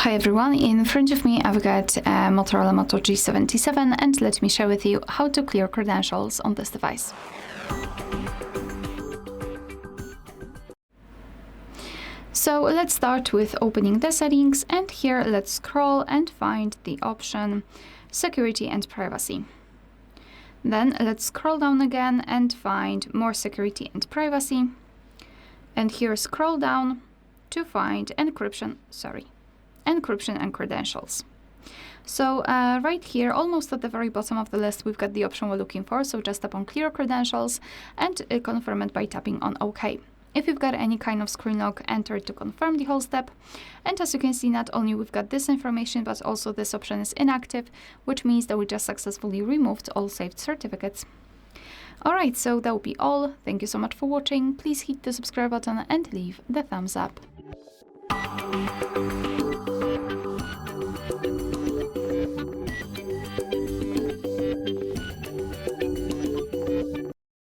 Hi everyone, in front of me I've got a Motorola Moto G77 and let me share with you how to clear credentials on this device. So let's start with opening the settings, and here let's scroll and find the option Security and Privacy. Then let's scroll down again and find More Security and Privacy, and here scroll down to find Encryption and Credentials. So right here, almost at the very bottom of the list, we've got the option we're looking for. So just tap on Clear Credentials and confirm it by tapping on OK. If you've got any kind of screen lock, enter it to confirm the whole step. And as you can see, not only we've got this information, but also this option is inactive, which means that we just successfully removed all saved certificates. Alright, so that will be all. Thank you so much for watching. Please hit the subscribe button and leave the thumbs up.